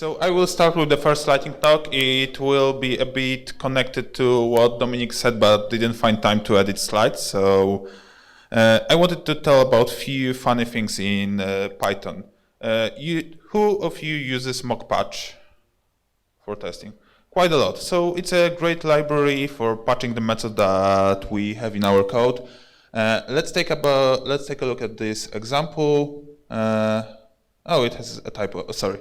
So I will start with the first lightning talk. It will be a bit connected to what Dominic said, but didn't find time to edit slides. So I wanted to tell about a few funny things in Python. Who of you uses mock-patch for testing? Quite a lot. So it's a great library for patching the method that we have in our code. Let's take a look at this example. Oh, it has a typo. Sorry.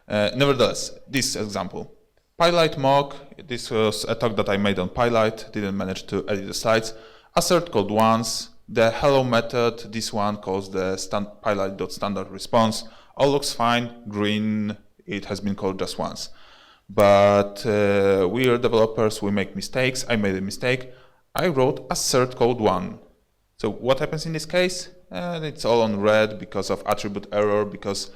Nevertheless, this example. Pylight mock. This was a talk that I made on Pylight. Didn't manage to edit the slides. Assert called once. The hello method. This one calls the pylight.standard response. All looks fine. Green. It has been called just once. But we are developers. We make mistakes. I made a mistake. I wrote assert code 1. So what happens in this case? It's all on red because of attribute error, because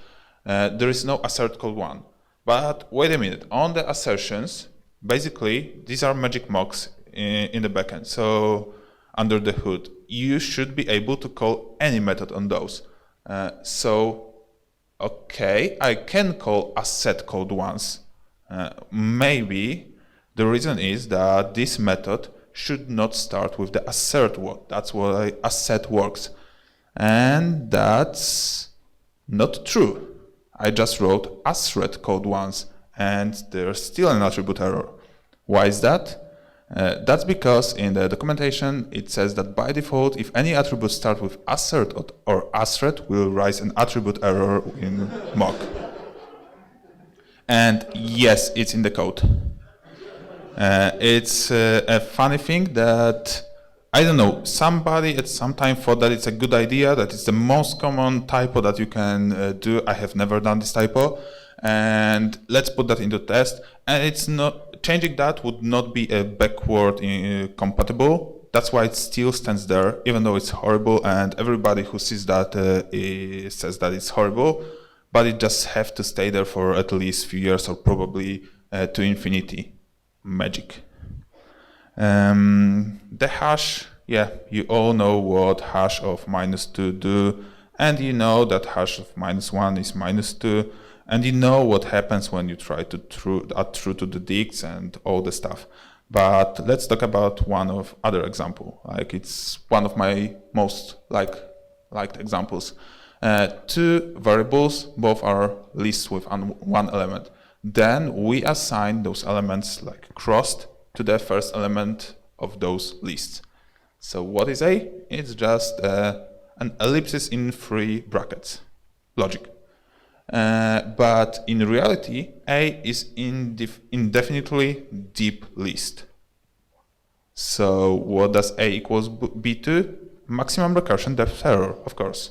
there is no assert code 1. But wait a minute, on the assertions, basically, these are magic mocks in the backend. So under the hood, you should be able to call any method on those. Okay, I can call asset code once. Maybe the reason is that this method should not start with the assert word. That's why asset works. And that's not true. I just wrote assert code once, and there's still an attribute error. Why is that? That's because in the documentation, it says that by default, if any attribute starts with assert or assert, will raise an attribute error in mock. And yes, it's in the code. It's a funny thing that, I don't know, somebody at some time thought that it's a good idea, that it's the most common typo that you can do. I have never done this typo. And let's put that into test. And it's not, changing that would not be a backward compatible. That's why it still stands there, even though it's horrible. And everybody who sees that says that it's horrible. But it just have to stay there for at least a few years, or probably to infinity. Magic. The hash, yeah, you all know what hash of -2 do, and you know that hash of -1 is -2, and you know what happens when you try to add true to the dict and all the stuff. But let's talk about one of other example. Like, it's one of my most liked examples. Two variables, both are lists with one element. Then we assign those elements like crossed to the first element of those lists. So what is A? It's just an ellipsis in 3 brackets. Logic. But in reality, A is indefinitely deep list. So what does A equals B to? Maximum recursion depth error, of course.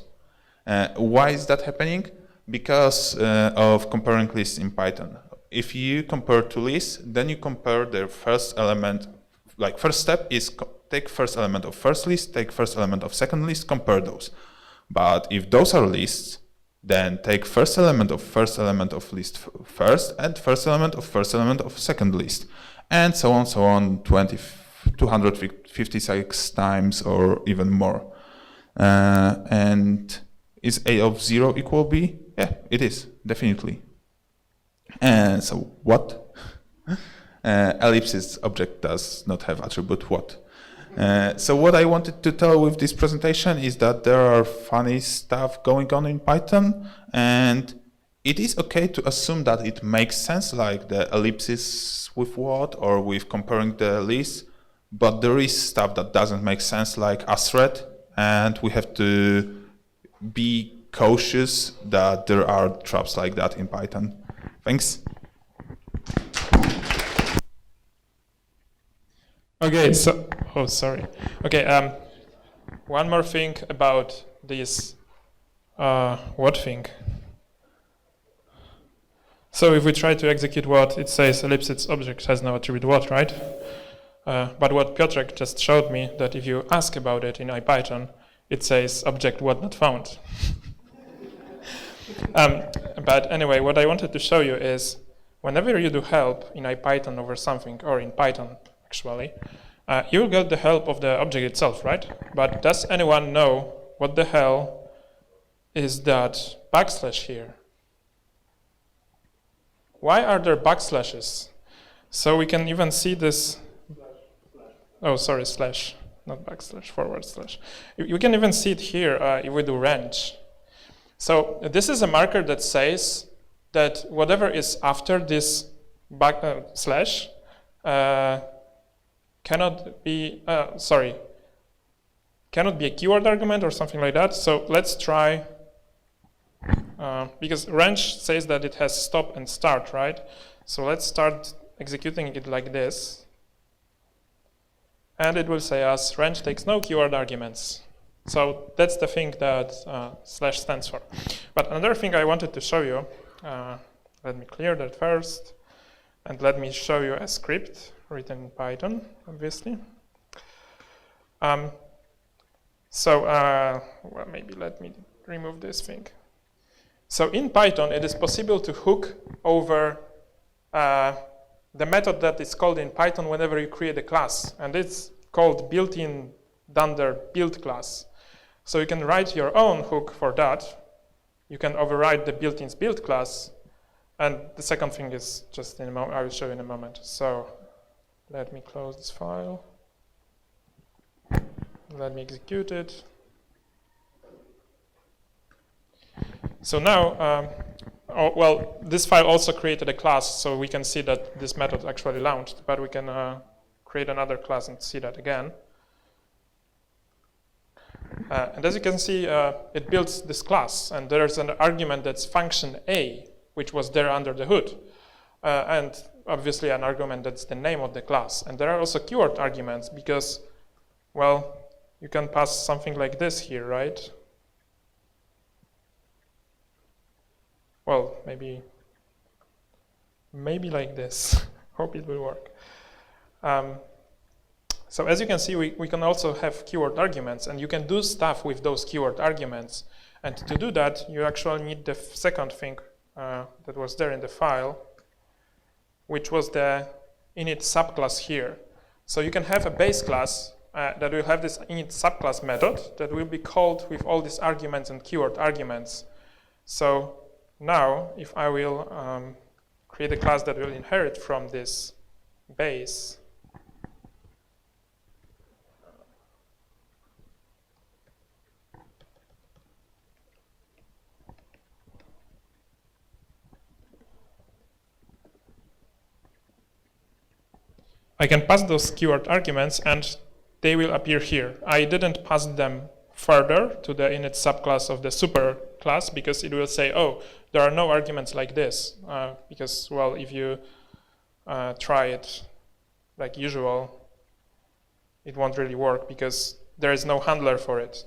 Why is that happening? Because of comparing lists in Python. If you compare two lists, then you compare their first element. Like, first step is take first element of first list, take first element of second list, compare those. But if those are lists, then take first element of list first, and first element of second list, and so on, 256 times or even more. And is A of 0 equal B? Yeah, it is, definitely. And so what? Ellipsis object does not have attribute what. So what I wanted to tell with this presentation is that there are funny stuff going on in Python, and it is okay to assume that it makes sense, like the ellipsis with what, or with comparing the lists, but there is stuff that doesn't make sense, like assert, and we have to be cautious that there are traps like that in Python. Thanks. Okay, so, oh, sorry. Okay, one more thing about this what thing. So if we try to execute what, it says ellipsis object has no attribute what, right? But what Piotrek just showed me, that if you ask about it in IPython, it says object what not found. But anyway, what I wanted to show you is whenever you do help in IPython over something, or in Python actually, you will get the help of the object itself, right? But does anyone know what the hell is that backslash here? why are there backslashes? So we can even see this. Oh, sorry, slash, not backslash, forward slash. You can even see it here if we do range. So this is a marker that says that whatever is after this slash cannot be a keyword argument or something like that. So let's try, because range says that it has stop and start, right? So let's start executing it like this. And it will say us, range takes no keyword arguments. So that's the thing that slash stands for. But another thing I wanted to show you, let me clear that first, and let me show you a script written in Python, obviously. Well, maybe let me remove this thing. So in Python, it is possible to hook over the method that is called in Python whenever you create a class, and it's called built-in dunder build class. So you can write your own hook for that. You can override the built-in build class, and the second thing is just in a moment. I will show you in a moment. So let me close this file. Let me execute it. So now, this file also created a class, so we can see that this method actually launched, but we can create another class and see that again. And as you can see, it builds this class, and there's an argument that's function A, which was there under the hood, and obviously an argument that's the name of the class. And there are also keyword arguments because, well, you can pass something like this here, right? Well, maybe like this. Hope it will work. So as you can see, we can also have keyword arguments, and you can do stuff with those keyword arguments. And to do that, you actually need the second thing that was there in the file, which was the init subclass here. So you can have a base class that will have this init subclass method that will be called with all these arguments and keyword arguments. So now, if I will create a class that will inherit from this base, I can pass those keyword arguments and they will appear here. I didn't pass them further to the init subclass of the super class because it will say, oh, there are no arguments like this. Because, well, if you try it like usual, it won't really work because there is no handler for it.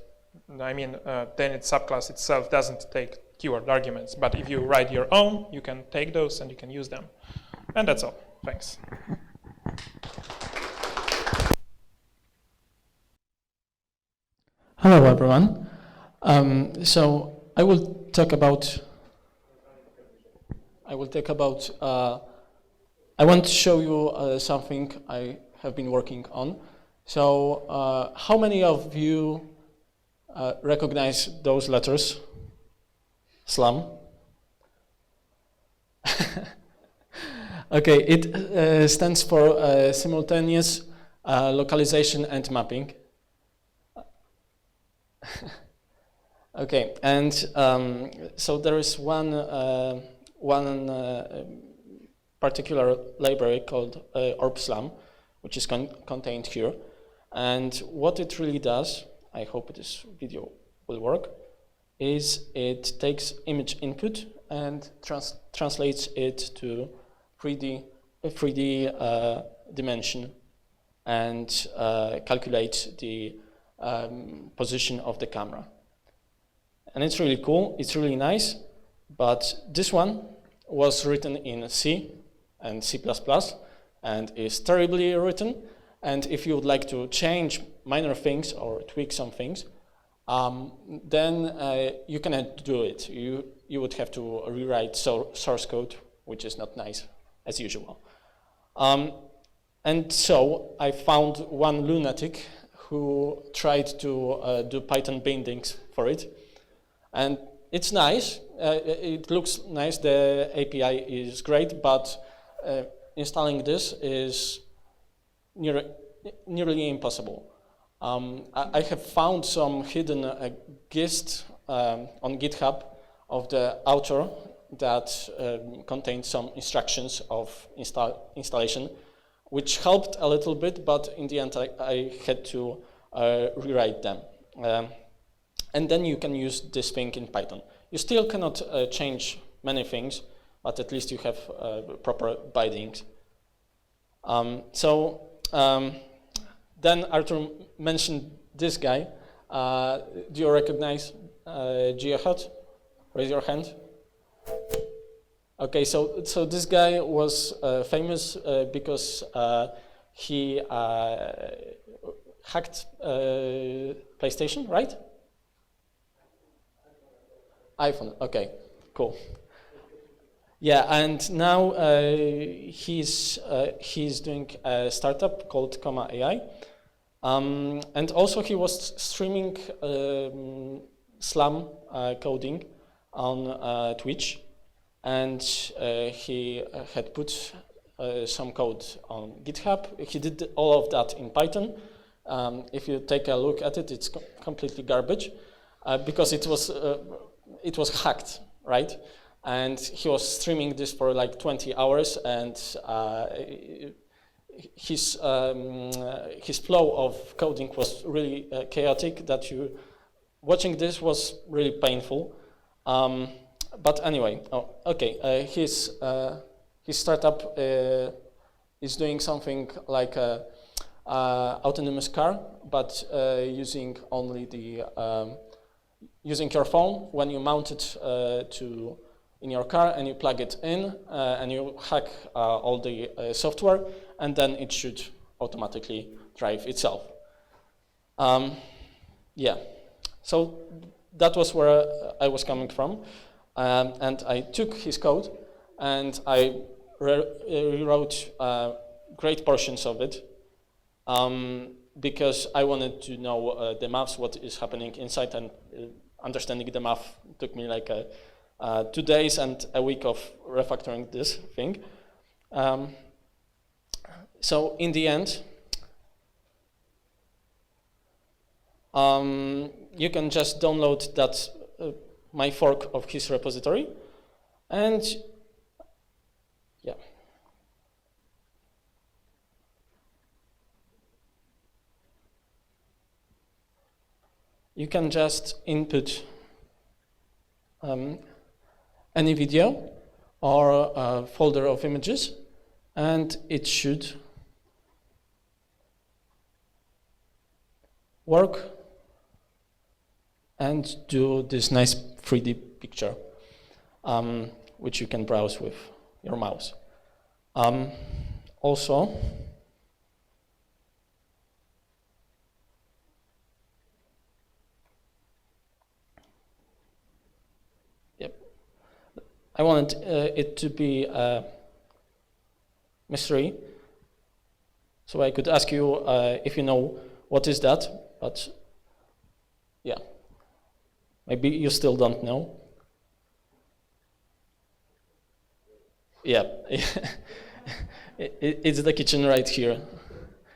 I mean, the init subclass itself doesn't take keyword arguments. But if you write your own, you can take those and you can use them. And that's all. Thanks. Hello, everyone. So I will talk about. I want to show you something I have been working on. So, how many of you recognize those letters? Slam. Okay, it stands for simultaneous localization and mapping. Okay, and so there is one particular library called orbslam, which is contained here. And what it really does, I hope this video will work, is it takes image input and translates it to 3D dimension and calculates the position of the camera. And it's really cool, it's really nice, but this one was written in C and C++ and is terribly written. And if you would like to change minor things or tweak some things, then you cannot do it. You would have to rewrite source code, which is not nice, as usual. And so I found one lunatic who tried to do Python bindings for it. And it's nice, it looks nice, the API is great, but installing this is nearly impossible. I have found some hidden gist on GitHub of the author that contained some instructions of installation, which helped a little bit, but in the end I had to rewrite them. And then you can use this thing in Python. You still cannot change many things, but at least you have proper bidings. Then Arthur mentioned this guy. Do you recognize Geohot? Raise your hand. Okay, so this guy was famous because he hacked PlayStation, right? iPhone. Okay, cool. Yeah, and now he's doing a startup called Comma AI, and also he was streaming Slam coding on Twitch, and he had put some code on GitHub. He did all of that in Python. If you take a look at it, it's completely garbage because it was hacked, right? And he was streaming this for like 20 hours, and his flow of coding was really chaotic. That watching this was really painful. But anyway, his startup is doing something like a autonomous car, but using only using your phone when you mount it in your car and you plug it in and you hack all the software, and then it should automatically drive itself. Yeah, so that was where I was coming from, and I took his code and I rewrote great portions of it because I wanted to know the maths, what is happening inside, and understanding the math took me like 2 days and a week of refactoring this thing. So in the end, you can just download that my fork of his repository, and yeah. You can just input any video or a folder of images, and it should work and do this nice 3D picture, which you can browse with your mouse. Also, I wanted it to be a mystery, so I could ask you if you know what is that, but yeah, maybe you still don't know. Yeah, it's the kitchen right here.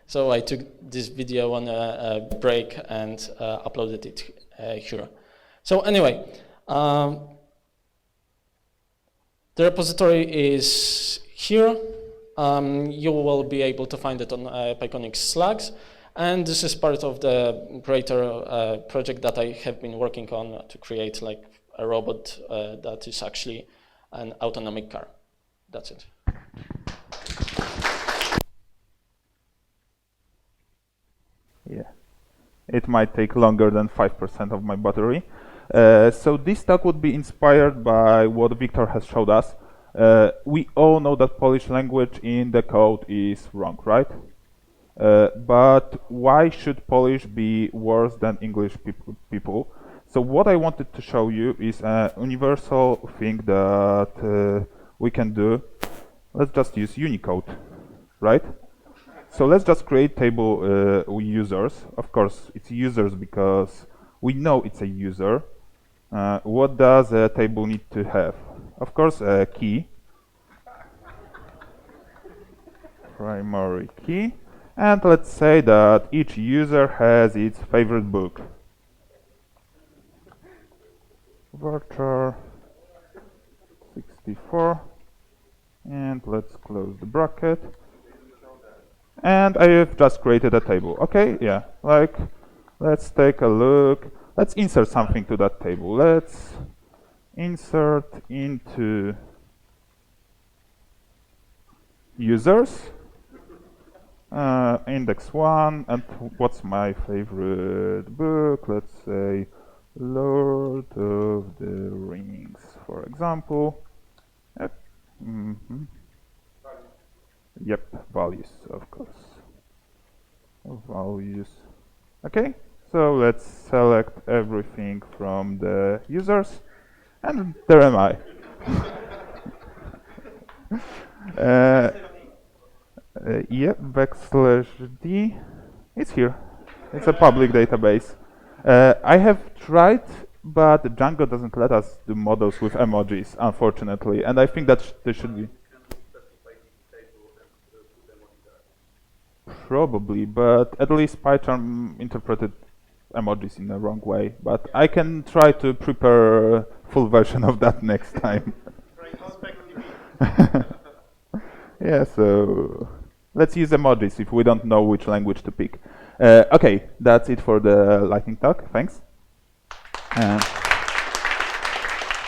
So I took this video on a break and uploaded it here. So anyway, the repository is here. You will be able to find it on Pykonik Slags, and this is part of the greater project that I have been working on to create like a robot that is actually an autonomic car. That's it. Yeah, it might take longer than 5% of my battery. So this talk would be inspired by what Wiktor has showed us. We all know that Polish language in the code is wrong, right? But why should Polish be worse than English people? So what I wanted to show you is a universal thing that we can do. Let's just use Unicode, right? So let's just create table users. Of course, it's users because we know it's a user. what does a table need to have? Of course, a key, primary key, and let's say that each user has its favorite book. Varchar 64, and let's close the bracket. And I have just created a table. Okay, yeah, like, let's take a look. Let's insert something to that table. Let's insert into users, index 1, and what's my favorite book? Let's say Lord of the Rings, for example. Yep. Yep, values, of course. Values. Okay, so let's select everything from the users, and there am I. Yep, \d. It's here. It's a public database. I have tried, but Django doesn't let us do models with emojis, unfortunately, and I think that there should be. Probably, but at least Python interpreted emojis in the wrong way. But I can try to prepare a full version of that next time. Yeah, so let's use emojis if we don't know which language to pick. Okay, that's it for the lightning talk. Thanks.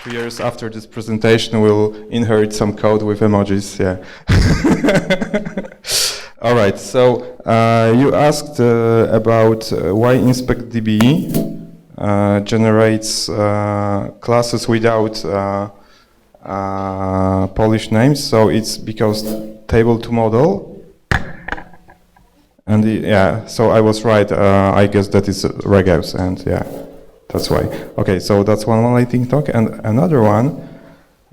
2 years after this presentation, we'll inherit some code with emojis. Yeah. All right. So you asked about why inspectdb generates classes without Polish names. So it's because table to model. And yeah, so I was right. I guess that is regex, and yeah, that's why. Okay, so that's one lightning talk, and another one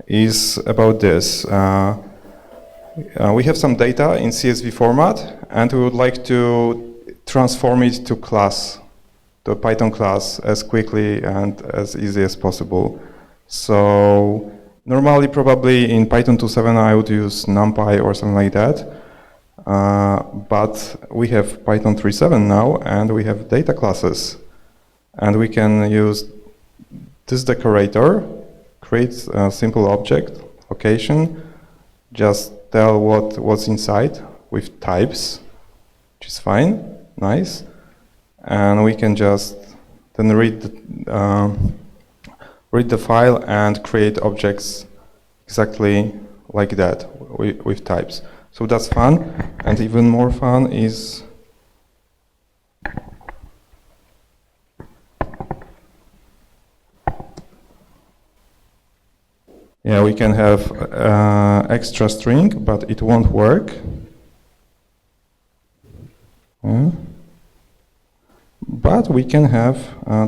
is about this. We have some data in CSV format, and we would like to transform it to class, to a Python class, as quickly and as easy as possible. So normally, probably in Python 2.7, I would use NumPy or something like that. But we have Python 3.7 now, and we have data classes. And we can use this decorator, create a simple object, location, just tell what's inside with types, which is fine, nice. And we can just then read the file and create objects exactly like that with types. So that's fun, and even more fun is yeah, we can have extra string, but it won't work. But we can have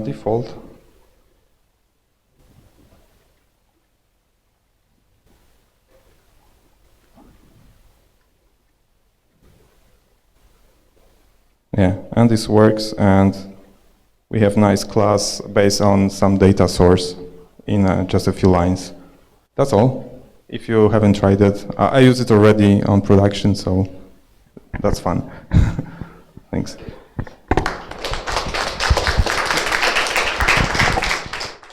default. Yeah, and this works, and we have nice class based on some data source in just a few lines. That's all. If you haven't tried it, I use it already on production, so that's fun. Thanks.